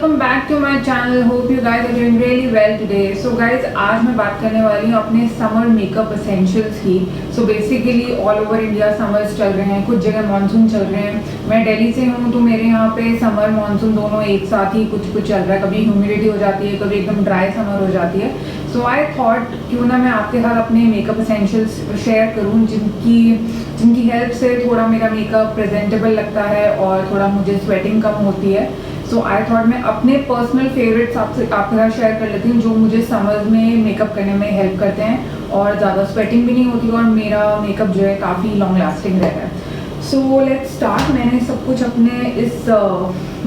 Welcome back to my channel. Hope you guys are doing really well today. So guys, आज मैं बात करने वाली हूँ अपने समर मेकअप एसेंशियल्स की। So basically all over India summers चल रहे हैं, कुछ जगह मानसून चल रहे हैं। मैं दिल्ली से हूँ तो मेरे यहाँ पे समर मानसून दोनों एक साथ ही कुछ कुछ चल रहा है। कभी ह्यूमिडिटी हो जाती है, कभी एकदम ड्राई समर हो जाती है। सो आई थॉट क्यों ना मैं आपके साथ अपने मेकअप एसेंशियल्स शेयर करूँ जिनकी हेल्प से थोड़ा मेरा मेकअप प्रेजेंटेबल लगता है और थोड़ा मुझे स्वेटिंग कम होती है। सो आई थॉट मैं अपने पर्सनल फेवरेट्स आपके साथ शेयर कर लेती हूँ जो मुझे समर में मेकअप करने में हेल्प करते हैं और ज़्यादा स्वेटिंग भी नहीं होती और मेरा मेकअप जो है काफ़ी लॉन्ग लास्टिंग रहता है। So let's start. मैंने सब कुछ अपने इस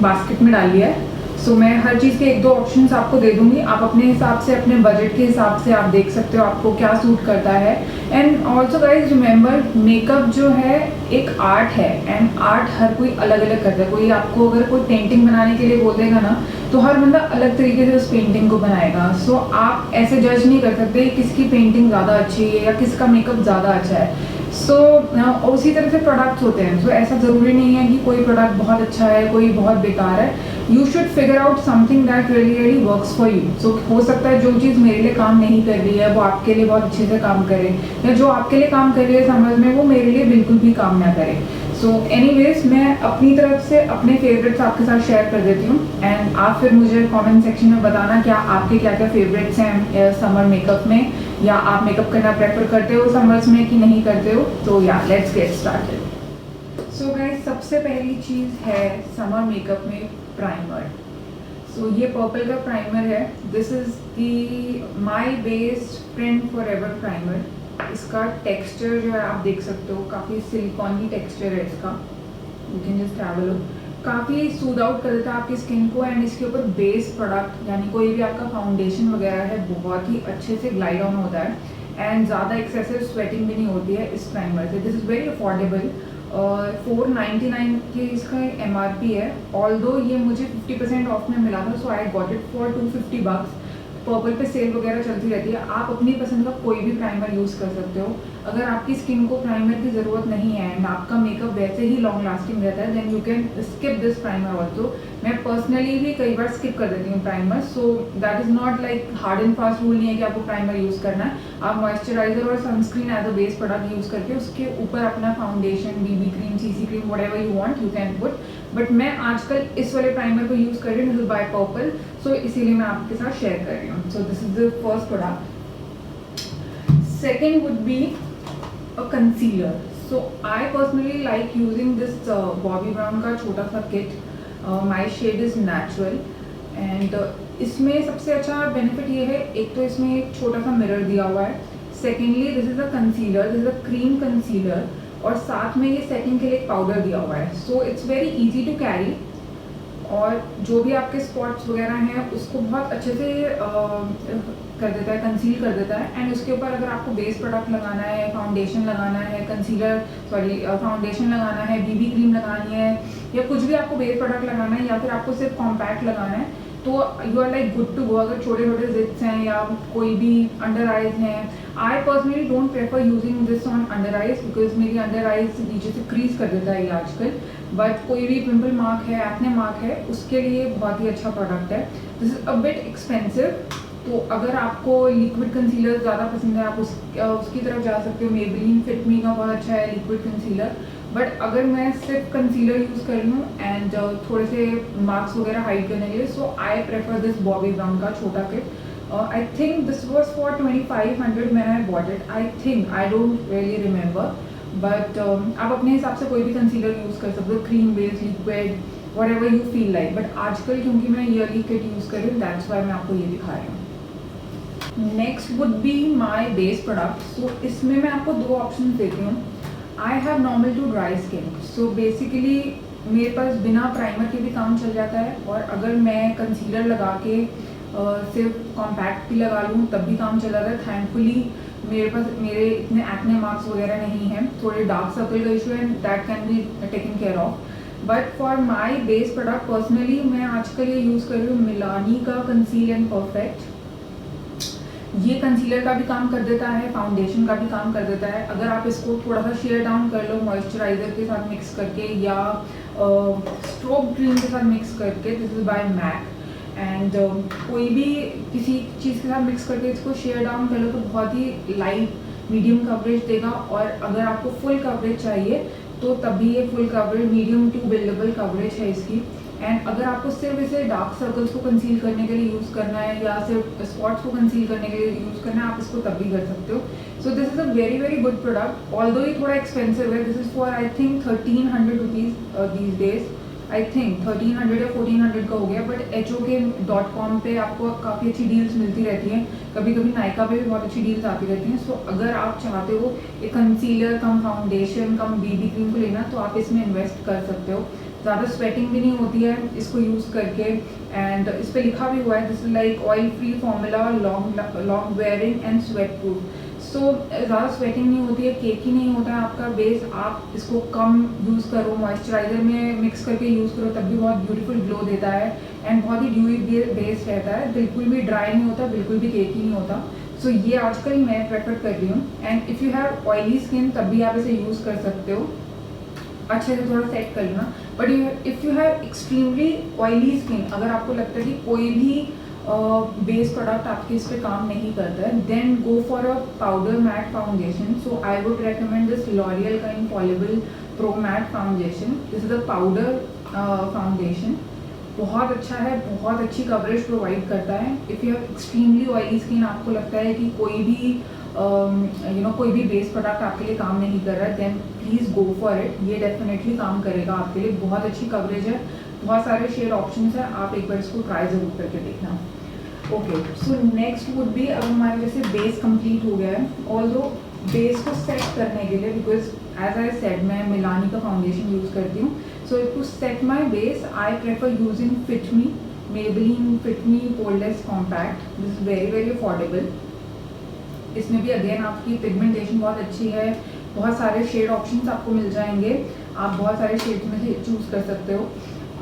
बास्केट में डाल लिया है। सो मैं हर चीज़ के एक दो ऑप्शंस आपको दे दूंगी, आप अपने हिसाब से, अपने बजट के हिसाब से आप देख सकते हो आपको क्या सूट करता है। And also guys remember, makeup जो है एक आर्ट है एंड आर्ट हर कोई अलग अलग करता है। कोई आपको अगर कोई पेंटिंग बनाने के लिए बोल देगा ना, तो हर बंदा अलग तरीके से उस पेंटिंग को बनाएगा। सो आप ऐसे जज नहीं कर सकते किसकी पेंटिंग ज़्यादा अच्छी है या किसका मेकअप ज़्यादा अच्छा है। सो उसी तरह से प्रोडक्ट्स होते हैं। सो ऐसा ज़रूरी नहीं है कि कोई प्रोडक्ट बहुत अच्छा है, कोई बहुत बेकार है। You should figure out something that really works for you. So हो सकता है जो चीज़ मेरे लिए काम नहीं कर रही है वो आपके लिए बहुत अच्छे से काम करे, या जो आपके लिए काम कर रही है समझ में, वो मेरे लिए बिल्कुल भी काम ना करे। सो एनीवेज, मैं अपनी तरफ से अपने फेवरेट्स आपके साथ शेयर कर देती हूँ एंड आप फिर मुझे कमेंट सेक्शन में बताना क्या आपके क्या क्या फेवरेट्स हैं समर मेकअप में, या आप मेकअप करना प्रेफर करते हो समर्स में कि नहीं करते हो। तो या let's get started. So guys, सबसे पहली चीज़ है समर मेकअप में प्राइमर। सो ये पर्पल का प्राइमर है। This is the my based print for ever primer. इसका टेक्सचर जो है आप देख सकते हो, काफ़ी सिलिकॉन की टेक्सचर है इसका। You can just have a look. काफ़ी सूद आउट कर देता है आपकी स्किन को एंड इसके ऊपर बेस प्रोडक्ट यानी कोई भी आपका फाउंडेशन वगैरह है बहुत ही अच्छे से ग्लाइड ऑन होता है एंड ज़्यादा एक्सेसिव स्वेटिंग भी नहीं होती है इस प्राइमर से। This is very affordable. 499 की इसका MRP है। ऑल्दो ये मुझे 50% ऑफ में मिला था, so I got it for 250 bucks। Purple पे सेल वगैरह चलती रहती है। आप अपनी पसंद का कोई भी प्राइमर यूज़ कर सकते हो। अगर आपकी स्किन को प्राइमर की ज़रूरत नहीं है एंड आपका मेकअप वैसे ही लॉन्ग लास्टिंग रहता है, then you can skip this primer also. मैं पर्सनली भी कई बार स्किप कर देती हूँ primer. So that is not like hard and fast rule नहीं है कि आपको प्राइमर यूज़ करना है। आप मॉइस्चराइजर और sunscreen as a base product use करके उसके ऊपर अपना foundation, BB cream, CC cream, whatever you want you can put. But मैं आजकल इस वाले प्राइमर को यूज़ कर रही हूँ, बाय पर्पल। सो इसीलिए मैं आपके साथ शेयर कर रही हूँ। So this is the first product. Second would be a concealer. So I personally like using this Bobbi Brown का छोटा सा kit. My shade is natural and इसमें सबसे अच्छा बेनिफिट ये है, एक तो इसमें एक छोटा सा मिरर दिया हुआ है। Secondly this is a concealer, this is a cream concealer, और साथ में ये सेटिंग के लिए एक पाउडर दिया हुआ है। So it's very easy to carry और जो भी आपके स्पॉट्स वगैरह हैं उसको बहुत अच्छे से कर देता है, कंसील कर देता है। एंड उसके ऊपर अगर आपको बेस प्रोडक्ट लगाना है, फाउंडेशन लगाना है, फाउंडेशन लगाना है, BB क्रीम लगानी है, या कुछ भी आपको बेस प्रोडक्ट लगाना है, या फिर आपको सिर्फ कॉम्पैक्ट लगाना है, तो you are like good to go. अगर छोटे छोटे जिप्स हैं या कोई भी अंडर आइज हैं, आई personally don't prefer using this on under eyes because मेरी अंडर आइज नीचे से क्रीज कर देता है ये आजकल। बट कोई भी पिंपल मार्क है, एक्ने मार्क है, उसके लिए बहुत ही अच्छा प्रोडक्ट है। This is a bit expensive. तो अगर आपको लिक्विड कंसीलर ज़्यादा पसंद है, आप उसकी तरफ जा सकते हो। मेबेलिन फिट मी का बहुत अच्छा है लिक्विड कंसीलर। बट अगर मैं सिर्फ कंसीलर यूज़ कर रही हूँ एंड थोड़े से मार्क्स वगैरह हाइड करने के लिए, so I prefer this Bobbi Brown का छोटा किट। I think this was for 2500 man I bought it. I think, I don't really remember, but आप अपने हिसाब से कोई भी कंसीलर यूज़ कर सकते हो, cream base, liquid, whatever you feel like. But आजकल क्योंकि मैं ईयरली किट यूज़ कर रही हूँ, दैट्स वाई मैं आपको ये दिखा रही हूँ। Next would be my base product. So इसमें मैं आपको दो ऑप्शन देती हूँ। I have normal to dry skin. So basically मेरे पास बिना प्राइमर के भी काम चल जाता है, और अगर मैं कंसीलर लगा के सिर्फ कॉम्पैक्ट भी लगा लूँ तब भी काम चल जाता है। थैंकफुली मेरे इतने एक्ने मार्क्स वगैरह नहीं हैं। थोड़े डार्क सर्कल का इशू है, that can be taken care of. But for my base product personally मैं आजकल ये यूज़ कर रही हूँ मिलानी का कंसील एंड परफेक्ट। ये कंसीलर का भी काम कर देता है, फाउंडेशन का भी काम कर देता है। अगर आप इसको थोड़ा सा शेयर डाउन कर लो मॉइस्चराइजर के साथ मिक्स करके या स्ट्रोक क्रीम के साथ मिक्स करके, this is by MAC. And कोई भी किसी चीज़ के साथ मिक्स करके इसको शेयर डाउन कर लो तो बहुत ही लाइट मीडियम कवरेज देगा। और अगर आपको फुल कवरेज चाहिए तो तभी ये full coverage medium to buildable coverage है इसकी। एंड अगर आपको सिर्फ इसे डार्क सर्कल्स को कंसील करने के लिए यूज़ करना है या सिर्फ स्पॉट्स को कंसील करने के लिए यूज़ करना है, आप इसको तब भी कर सकते हो। सो this is a very very good product, although ये थोड़ा एक्सपेंसिव है। This is for I think 1300 rupees these days, I think 1300 या 1400 का हो गया। बट HOK.com पे आपको काफ़ी अच्छी डील्स मिलती रहती हैं, कभी कभी नायका पे भी बहुत अच्छी डील्स आती रहती हैं। सो अगर आप चाहते हो एक कंसीलर कम फाउंडेशन कम BB क्रीम को लेना तो आप इसमें इन्वेस्ट कर सकते हो। ज़्यादा स्वेटिंग भी नहीं होती है इसको यूज़ करके। एंड इस पर लिखा भी हुआ है this is like oil free formula, long wearing and sweat proof. So ज़्यादा स्वेटिंग नहीं होती है, केकी नहीं होता है आपका बेस। आप इसको कम यूज़ करो, मॉइस्चराइजर में मिक्स करके यूज़ करो तब भी बहुत ब्यूटीफुल ग्लो देता है। एंड बहुत ही ड्यूई बेस रहता है, बिल्कुल भी ड्राई नहीं होता, बिल्कुल भी केकी नहीं होता। सो ये आजकल मैं प्रेफर कर रही हूँ। And if you have oily skin तब भी आप इसे यूज़ कर सकते हो, अच्छे से थोड़ा सेट कर लेना। But if you have extremely oily skin, अगर आपको लगता है कि कोई भी बेस प्रोडक्ट आपके इस पे काम नहीं करता है, then go for a powder matte foundation. So I would recommend this L'Oreal का infallible pro matte foundation. This is a powder foundation, बहुत अच्छा है, बहुत अच्छी कवरेज प्रोवाइड करता है। If you have extremely oily skin, आपको लगता है कि कोई भी कोई भी बेस प्रोडक्ट आपके लिए काम नहीं कर रहा है, then please go for it. ये डेफिनेटली काम करेगा आपके लिए, बहुत अच्छी कवरेज है, बहुत सारे शेड ऑप्शंस हैं, आप एक बार इसको ट्राई ज़रूर करके देखना। Okay, so next would B, अब हमारे जैसे बेस कंप्लीट हो गया है, ऑल्दो बेस को सेट करने के लिए, बिकॉज एज आई सेड मैं मिलानी का फाउंडेशन यूज़ करती हूँ। So to set my base I prefer using fit me, Maybelline fit me poreless compact. This is very very affordable. इसमें भी अगेन आपकी पिगमेंटेशन बहुत अच्छी है, बहुत सारे शेड ऑप्शंस आपको मिल जाएंगे, आप बहुत सारे शेड्स में से चूज़ कर सकते हो।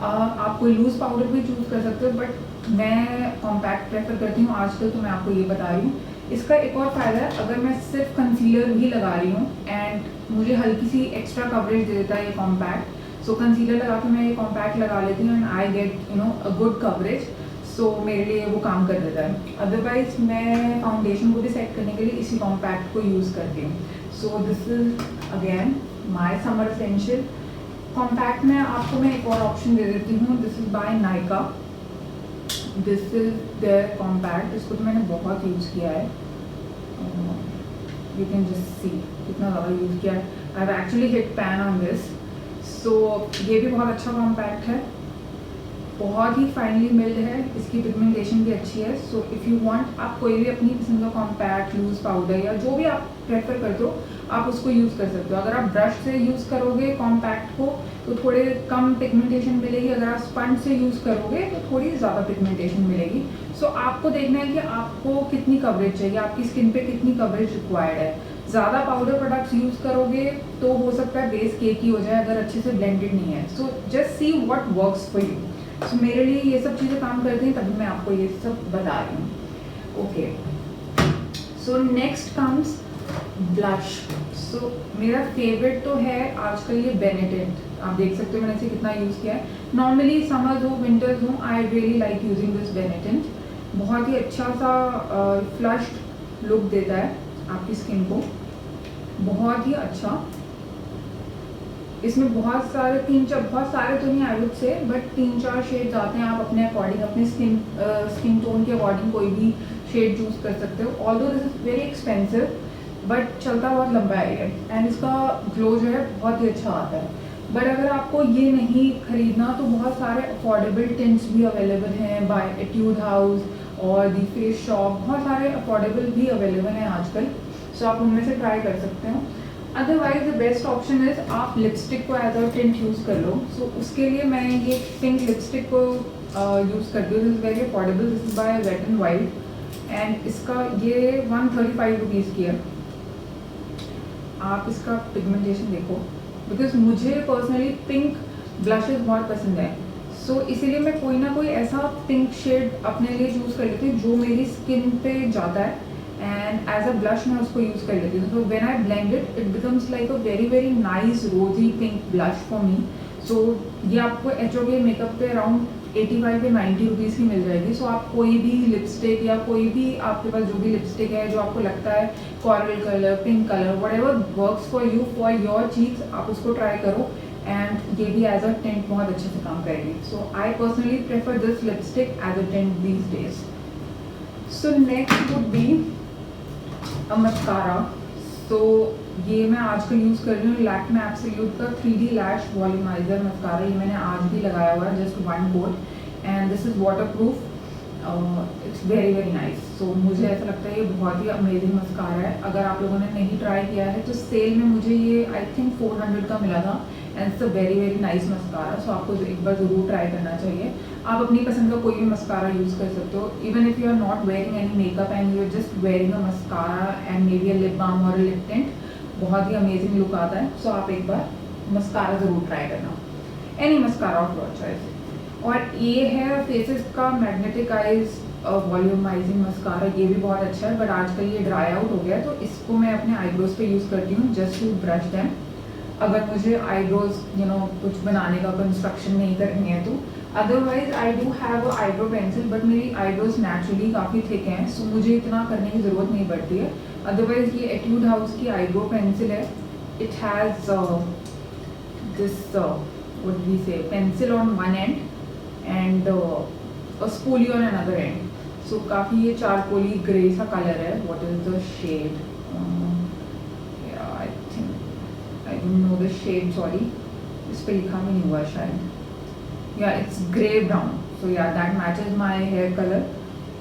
आप कोई लूज़ पाउडर भी चूज़ कर सकते हो, बट मैं कॉम्पैक्ट प्रेफर करती हूँ आजकल, तो मैं आपको ये बता रही हूँ। इसका एक और फ़ायदा है, अगर मैं सिर्फ कंसीलर भी लगा रही हूँ एंड मुझे हल्की सी एक्स्ट्रा कवरेज दे देता है ये कॉम्पैक्ट, सो कंसीलर लगा के मैं ये कॉम्पैक्ट लगा लेती हूँ and I get a good coverage. So मेरे लिए वो काम कर देता है। अदरवाइज मैं फाउंडेशन को भी सेट करने के लिए इसी कॉम्पैक्ट को यूज़ करती हूँ। So this is again my summer essential compact. में आपको मैं एक और ऑप्शन दे देती हूँ, this is by Nykaa, this is their compact. इसको तो मैंने बहुत यूज़ किया है, यू कैन जस्ट सी कितना ज़्यादा यूज़ किया है। I have actually hit pan on this. So ये भी बहुत अच्छा कॉम्पैक्ट है, बहुत ही फाइनली मिल्ड है, इसकी पिगमेंटेशन भी अच्छी है। सो इफ़ यू वांट, आप कोई भी अपनी पसंद का कॉम्पैक्ट, लूज पाउडर या जो भी आप प्रेफर करते हो आप उसको यूज़ कर सकते हो। अगर आप ब्रश से यूज़ करोगे कॉम्पैक्ट को तो थोड़े कम पिगमेंटेशन मिलेगी, अगर आप स्पंज से यूज़ करोगे तो थोड़ी ज़्यादा पिगमेंटेशन मिलेगी। सो आपको देखना है कि आपको कितनी कवरेज चाहिए, आपकी स्किन पे कितनी कवरेज रिक्वायर्ड है। ज़्यादा पाउडर प्रोडक्ट्स यूज़ करोगे तो हो सकता है बेस केकी हो जाए अगर अच्छे से ब्लेंडेड नहीं है। So just see what works for you. So मेरे लिए ये सब चीज़ें काम करती हैं, तभी मैं आपको ये सब बता रही हूँ। Okay, so next comes blush. So मेरा फेवरेट तो है आजकल ये बेनेटेंट, आप देख सकते हो मैंने इसे कितना यूज़ किया है। नॉर्मली समर्स हो विंटर्स हो, I really like using this बेनेटेंट। बहुत ही अच्छा सा फ्लश्ड लुक देता है आपकी स्किन को, बहुत ही अच्छा। इसमें बहुत सारे बहुत सारे तो नहीं I would say, but 3-4 shades आते हैं। आप अपने अकॉर्डिंग, अपने स्किन टोन के अकॉर्डिंग कोई भी शेड चूज़ कर सकते हो। Although this is very expensive but चलता बहुत लंबा है ये, एंड इसका ग्लो जो है बहुत ही अच्छा आता है। बट अगर आपको ये नहीं खरीदना तो बहुत सारे अफोर्डेबल टिंट्स भी अवेलेबल हैं बाय एट्यूड हाउस और दी फेस शॉप, बहुत सारे अफोर्डेबल भी अवेलेबल हैं आजकल। सो आप उनमें से ट्राई कर सकते हो। Otherwise the best option is आप लिपस्टिक को एज अ टिंट यूज़ कर लो। सो उसके लिए मैं ये पिंक लिपस्टिक को यूज़ करती हूँ। This is very affordable, this is bye Wet and wild and इसका ये 135 रुपीज़ की है। आप इसका पिगमेंटेशन देखो, बिकॉज मुझे पर्सनली पिंक ब्लशेस बहुत पसंद है। सो इसीलिए मैं कोई ना कोई ऐसा पिंक शेड अपने लिए चूज़ कर लेती हूँ जो मेरी स्किन पे जाता है एंड एज अ ब्लश मैं उसको यूज़ कर लेती हूँ। So when I blend it, it becomes like a very very nice रोजी पिंक ब्लश फॉर मी। सो ये आपको HOK मेकअप पे अराउंड 85 या 90 रुपीज़ की मिल जाएगी। सो आप कोई भी लिपस्टिक या कोई भी आपके पास जो भी लिपस्टिक है जो आपको लगता है coral colour, pink colour, whatever works for you for your cheeks, आप उसको ट्राई करो एंड ये भी एज अ टिंट बहुत अच्छे से काम करेगी। So I personally prefer this lipstick as a tint these days. So next would be a mascara. तो ये मैं आजकल यूज़ कर रही हूँ लैक्मे एब्सोल्यूट का 3D लैश वॉल्यूमाइजर मस्कारा। ये मैंने आज भी लगाया हुआ है, just 1 coat and this is water proof. It's very very nice. So मुझे ऐसा लगता है ये बहुत ही अमेजिंग मस्कारा है। अगर आप लोगों ने नहीं ट्राई किया है तो सेल में मुझे ये आई थिंक 400 का मिला था and it's a very very nice mascara. So आपको एक बार ज़रूर ट्राई करना चाहिए। आप अपनी पसंद का कोई भी मस्कारा यूज़ कर सकते हो, even if you are not wearing any makeup and you are just wearing a mascara and maybe a lip balm और लिप टिंट, बहुत ही अमेजिंग लुक आता है। सो आप एक बार मस्कारा ज़रूर ट्राई करना, any mascara of your choice. और ये है फेसेस का मैग्नेटिक आइज वॉल्यूमाइजिंग मस्कारा। ये भी बहुत अच्छा है बट आजकल ये ड्राई आउट हो गया है, तो इसको मैं अपने आईब्रोज पे यूज़ करती हूँ जस्ट टू ब्रश देम। अगर मुझे आईब्रोज कुछ बनाने का कंस्ट्रक्शन नहीं करनी है तो। Otherwise I do have a eyebrow pencil but मेरी आईब्रोज नेचुरली काफ़ी थिक हैं, सो मुझे इतना करने की ज़रूरत नहीं पड़ती है। अदरवाइज ये एट्यूड हाउस की आईब्रो पेंसिल है। It has this what we say pencil on one end and spoolie on another end. So काफ़ी ये चारकोली ग्रे सा कलर है। What is the shade? I think I don't know the shade, sorry, इस पे लिखा भी नहीं हुआ शायद। या it's grey brown, so yeah that matches my hair colour.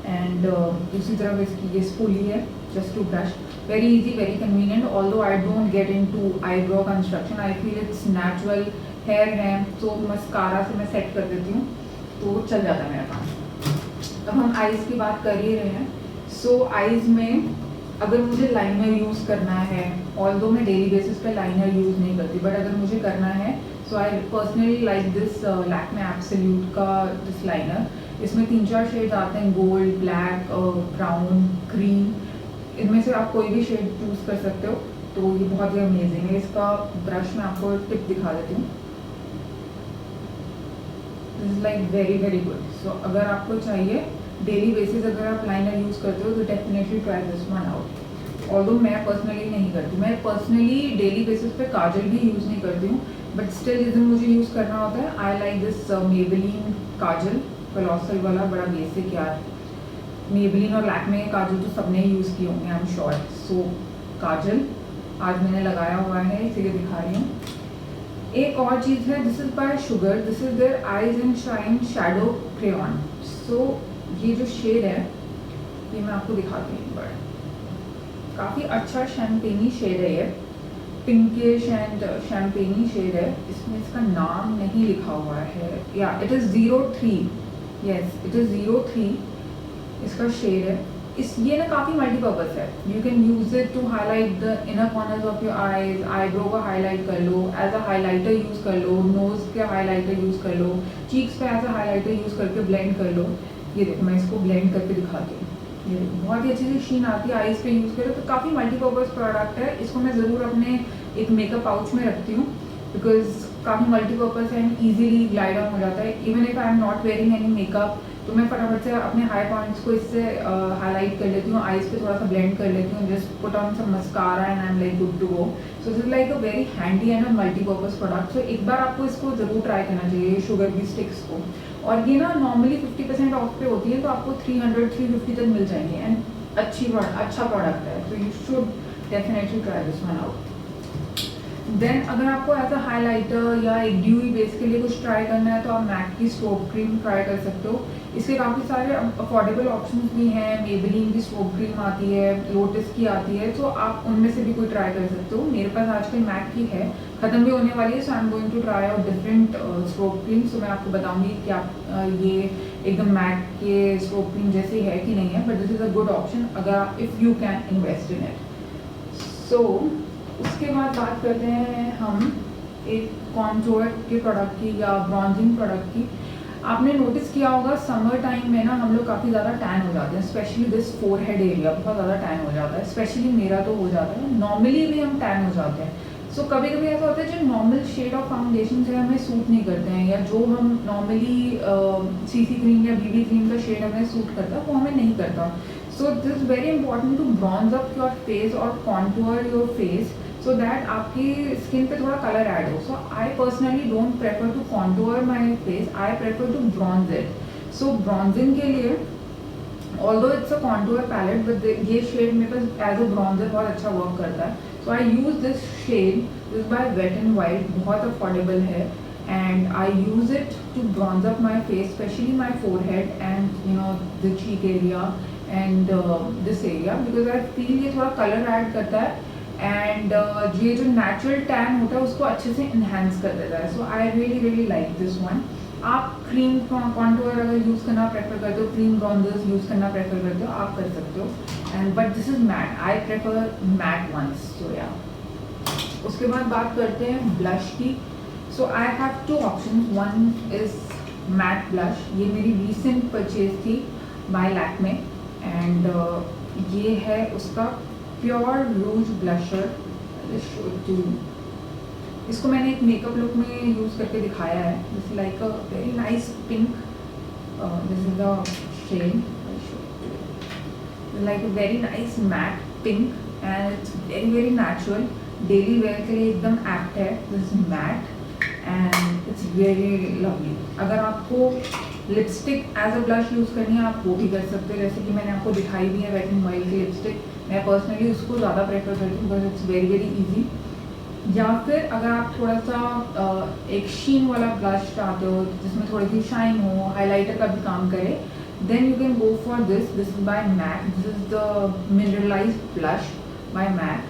And दूसरी तरफ इसकी ये स्पूली है just to brush. Very easy, very convenient. Although I don't get into eyebrow construction, I feel it's natural hair है, तो mascara से मैं set कर देती हूँ तो चल जाता है मेरा काम। अब हम आईज़ की बात कर ही रहे हैं। सो आईज़ में अगर मुझे लाइनर यूज़ करना है, ऑल्दो मैं डेली बेसिस पे लाइनर यूज़ नहीं करती, बट अगर मुझे करना है so I personally like this Lakme Absolute का दिस लाइनर। इसमें 3-4 शेड्स आते हैं, गोल्ड, ब्लैक, ब्राउन, क्रीम। इनमें से आप कोई भी शेड चूज़ कर सकते हो, तो ये बहुत ही अमेजिंग है। इसका ब्रश मैं आपको टिप दिखा देती हूँ। This is like very very good. So अगर आपको चाहिए डेली बेसिस अगर आप लाइनर यूज़ करते हो तो definitely try this one out. Although मैं पर्सनली नहीं करती, मैं पर्सनली डेली बेसिस पे काजल भी यूज़ नहीं करती हूँ, बट स्टिल जिस दिन मुझे यूज़ करना होता है आई लाइक दिस मेबेलिन काजल कलॉसल वाला, बड़ा बेसिक यार। मेबेलिन और लैक्मे के काजल तो सबने यूज़ किए होंगे, आई एम श्योर। सो काजल आज मैंने लगाया हुआ है, इसीलिए दिखा रही हूँ। एक और चीज़ है, this is by Sugar, this is their eyes and shine shadow crayon. So ये जो शेड है ये मैं आपको दिखाती हूँ एक बार। काफ़ी अच्छा शैम्पेनी शेड है ये, पिंकिश एंड शैम्पेनी शेड है। इसमें इसका नाम नहीं लिखा हुआ है, yeah it is 03, yes it is 03 इसका शेड है। ये ना काफ़ी मल्टीपर्पज़ है। You can use it to highlight the inner corners of your eyes, eyebrow का हाईलाइट कर लो, एज अ हाईलाइटर यूज़ कर लो, नोज़ के हाईलाइटर यूज़ कर लो, चीक्स पे एज अ हाईलाइटर यूज़ करके ब्लेंड कर लो। ये देखो मैं इसको ब्लेंड करके दिखाती हूँ, ये देखो बहुत ही अच्छी सी शीन आती है आईज पे यूज़ करो, तो काफ़ी मल्टीपर्पज़ प्रोडक्ट है। इसको मैं ज़रूर अपने एक मेकअप पाउच में रखती हूँ बिकॉज काफ़ी मल्टीपर्पज़ है एंड ईजिली ग्लाइड ऑन हो जाता है। Even if I am not wearing any makeup तो मैं फटाफट से अपने हाई पॉइंट्स को इससे हाईलाइट कर लेती हूँ, आईज पे थोड़ा सा ब्लेंड कर लेती हूँ, just put on some mascara and I am like good to go. So this is like a very handy and a multipurpose product. So एक बार आपको इसको ज़रूर ट्राई करना चाहिए, शुगर की स्टिक्स को। और ये ना नॉर्मली 50% ऑफ पे होती है, तो आपको 300-350 तक मिल जाएंगे एंड अच्छा प्रोडक्ट है, तो you should definitely try this one out. Then अगर आपको एज अ हाईलाइटर या एक ड्यूई बेस के लिए कुछ ट्राई करना है तो आप मैक की स्ट्रोब क्रीम ट्राई कर सकते हो। इसके काफ़ी सारे अफोर्डेबल ऑप्शंस भी हैं, मेबेलिन की स्ट्रोब क्रीम आती है, लोटस की आती है, तो आप उनमें से भी कोई ट्राई कर सकते हो। मेरे पास आजकल मैक की है, ख़त्म भी होने वाली है, so I am going to try out different strobe cream. So मैं आपको बताऊंगी कि आप ये एकदम मैक के स्ट्रोब क्रीम जैसे है कि नहीं है, but this is a good option अगर if you can invest in it. So उसके बाद बात करते हैं हम एक कॉन्टूर के प्रोडक्ट की या ब्रॉन्जिंग प्रोडक्ट की। आपने नोटिस किया होगा समर टाइम में ना हम लोग काफ़ी ज़्यादा टैन हो जाते हैं, स्पेशली दिस फोरहेड एरिया बहुत ज़्यादा टैन हो जाता है, स्पेशली मेरा तो हो जाता है, नॉर्मली भी हम टैन हो जाते हैं। सो कभी कभी ऐसा होता है जो नॉर्मल शेड ऑफ फाउंडेशन है हमें सूट नहीं करते हैं, या जो हम नॉर्मली सीसी क्रीम या बीबी क्रीम का शेड हमें सूट करता है वो हमें नहीं करता. So this is very important to bronze up your face और contour your face so that आपकी स्किन पे थोड़ा कलर ऐड हो. So I personally don't prefer to contour my face, I prefer to bronze it. So bronzing के लिए although it's a contour palette but ये shade मेरे पास as a bronzer बहुत अच्छा वर्क करता है. So I use this shade, this by Wet and Wild, बहुत अफोर्डेबल है. And I use it to bronze up my face, specially my forehead and you know the cheek area and this area, because I feel ये थोड़ा colour add करता है and ये जो natural tan होता है उसको अच्छे से इन्हेंस कर देता है. So I really really like this one. आप क्रीम कॉन्टूर अगर यूज़ करना प्रेफर करते हो, क्रीम ब्रॉन्जर्स यूज़ करना प्रेफर करते हो, आप कर सकते हो. And but this is matte, I prefer matte ones. So या उसके बाद बात करते हैं ब्लश की. So I have two options. One is matte blush, ये मेरी रीसेंट परचेज थी बाय लैक्मे एंड ये है उसका प्योर रूज ब्लशर. इसको मैंने एक मेकअप लुक में यूज़ करके दिखाया है. This like a very nice pink, this is the shade, like a very nice matte pink and it's very very natural. Daily wear के लिए एकदम एप्ट है. This matte and it's very lovely. अगर आपको lipstick as a blush use करनी है आप वो भी कर सकते हो, जैसे कि मैंने आपको दिखाई भी है वेट एंड वाइल्ड की लिपस्टिक. मैं पर्सनली उसको ज़्यादा प्रेफर करती हूँ because it's very very easy. या फिर अगर आप थोड़ा सा एक शीन वाला ब्लश चाहते हो जिसमें थोड़ी सी शाइन हो, हाइलाइटर का भी काम करे, then you can go for this. This is by MAC. This is the mineralized blush by MAC.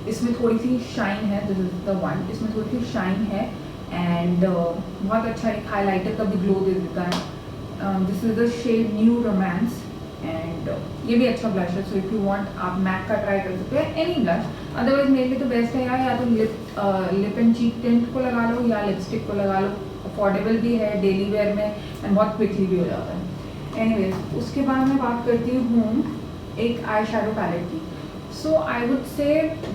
इसमें थोड़ी सी शाइन है. दिस इज द वन, इसमें थोड़ी सी शाइन है एंड बहुत अच्छा एक हाइलाइटर का भी ग्लो दे देता है. This is the shade new romance and ये भी अच्छा ब्लश है. सो इफ़ यू वांट आप मैक का ट्राई कर सकते हो, एनी ब्लश. अदरवाइज मेरे लिए तो बेस्ट है या तो लिप एंड चीक टिंट को लगा लो या लिपस्टिक को लगा लो. अफोर्डेबल भी है डेली वेयर में एंड बहुत क्विकली भी हो जाता है. एनीवेज उसके बाद मैं बात करती हूँ एक आई शेडो पैलेट की. सो आई वुड से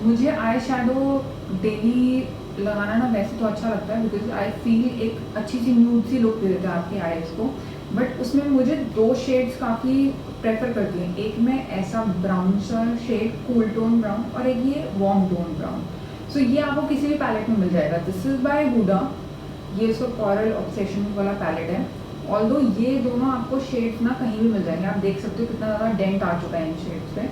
मुझे आई शेडो डेली लगाना ना वैसे तो अच्छा लगता है बिकॉज आई फील एक अच्छी सी न्यूड सी लुक दे देता है आपकी आईज को. बट उसमें मुझे दो शेड्स काफ़ी प्रेफर करती हैं. एक में ऐसा ब्राउन सा शेड, कूल टोन ब्राउन, और एक ये वार्म टोन ब्राउन. सो ये आपको किसी भी पैलेट में मिल जाएगा. This is by Huda. ये उसका कॉरल ऑब्सेशन वाला पैलेट है. ऑल्दो ये दोनों आपको शेड्स ना कहीं भी मिल जाएंगे. आप देख सकते हो कितना ज़्यादा डेंट आ चुका है इन शेड्स पे,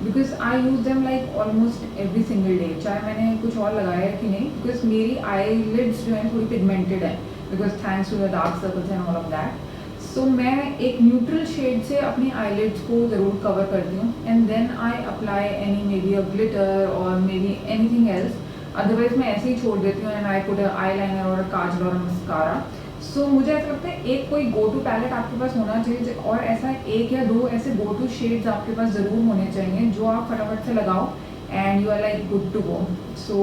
because I use them like almost every single day, चाहे मैंने कुछ और लगाया है कि नहीं. बिकॉज मेरी आई लिड्स जो है थोड़ी पिगमेंटेड है because thanks to the dark circles and all of that. So मैं एक न्यूट्रल शेड से अपनी आईलिड्स को ज़रूर कवर करती हूँ and then I apply any maybe a glitter और maybe anything else. Otherwise मैं ऐसे ही छोड़ देती हूँ and I put eyeliner और काजल और मस्कारा. सो मुझे ऐसा लगता है एक कोई गो टू पैलेट आपके पास होना चाहिए और ऐसा एक या दो ऐसे गो टू शेड्स आपके पास ज़रूर होने चाहिए जो आप फटाफट से लगाओ and you are like good to go. So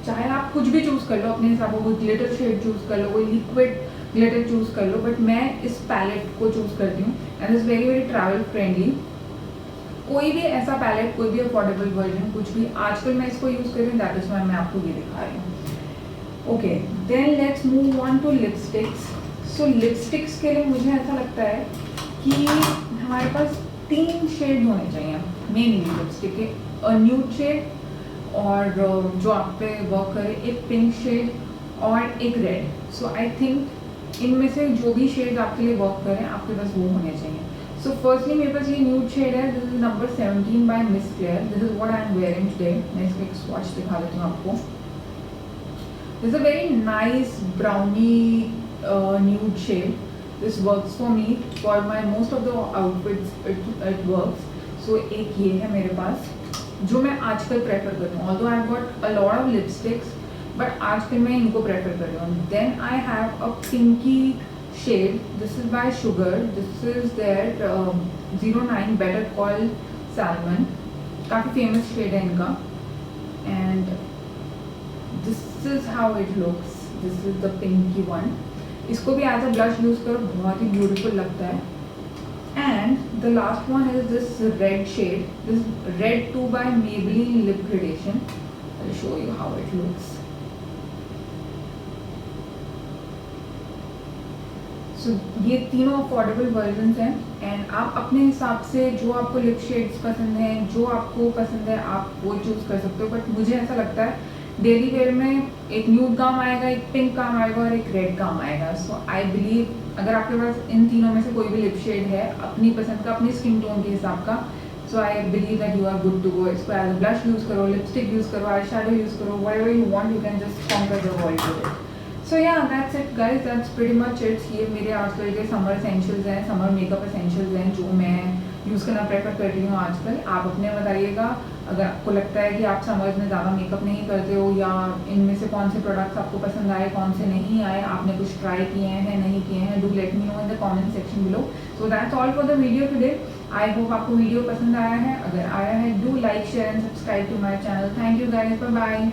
चाहे आप कुछ भी चूज़ कर लो अपने हिसाब से, कोई ग्लिटर शेड चूज़ कर लो, कोई लिक्विड ग्लिटर चूज़ कर लो, बट मैं इस पैलेट को चूज़ करती हूँ and is very very travel friendly. कोई भी ऐसा पैलेट, कोई भी अफोर्डेबल वर्जन, कुछ भी आजकल मैं इसको यूज़ कर रही हूँ, दैट इज़ व्हाई मैं आपको ये दिखा रही हूँ. Okay, then let's move on to lipsticks. So lipsticks के लिए मुझे ऐसा लगता है कि हमारे पास 3 शेड होने चाहिए मेनली लिपस्टिक के. न्यूड शेड और जो आप पे वर्क करे, एक पिंक शेड और एक रेड. सो आई थिंक इनमें से जो भी शेड आपके लिए वर्क करें आपके पास वो होने चाहिए. सो फर्स्टली मेरे पास ये न्यूड शेड है. This is number 17 by Miss Claire. This is what I am wearing today. मैं इसका एक स्वॉच दिखा देती हूँ आपको. This is a very nice brownie nude shade. This works for me for my most of the outfits. It works. So एक ये है मेरे पास जो मैं आजकल प्रेफर कर रही हूँ. Although I've got a lot of lipsticks, but आजकल मैं इनको प्रेफर कर रही हूँ. Then I have a pinky shade. This is by Sugar. This is their 09 Better Call Salmon. काफ़ी famous shade है इनका. And this is how it looks. This is the pinky one. इसको भी एज अ ब्लश यूज़ करो, बहुत ही beautiful लगता है. And the last one is this red shade. This red 2 by Maybelline lip gradation. I'll show you how it looks. So ये तीनों affordable versions हैं and आप अपने हिसाब से जो आपको लिप शेड्स पसंद हैं, जो आपको पसंद है, आप वो चूज़ कर सकते हो. बट मुझे ऐसा लगता है डेली वेयर में एक न्यूड काम आएगा, एक पिंक काम आएगा और एक रेड काम आएगा. सो आई बिलीव अगर आपके पास इन तीनों में से कोई भी लिप शेड है अपनी पसंद का, अपनी स्किन टोन के हिसाब का, so I believe that you are good to go. इसको एज अ ब्लश यूज़ करो, लिपस्टिक यूज़ करो, आई शैडो यूज़ करो, whatever you want you can just conquer the world with it. So या that's it guys, that's pretty much it's. ये मेरे आजकल के summer essentials हैं, समर मेकअप एसेंशियल्स हैं जो मैं यूज़ करना प्रेफर कर रही हूँ आजकल. आप अपने बताइएगा अगर आपको लगता है कि आप समर्स में ज़्यादा मेकअप नहीं करते हो, या इनमें से कौन से प्रोडक्ट्स आपको पसंद आए, कौन से नहीं आए, आपने कुछ ट्राई किए हैं नहीं किए हैं. Do let me know in the comment section below. So that's all for the video today. I hope आपको वीडियो पसंद आया है. अगर आया है do like share and subscribe to my channel. Thank you guys, bye bye.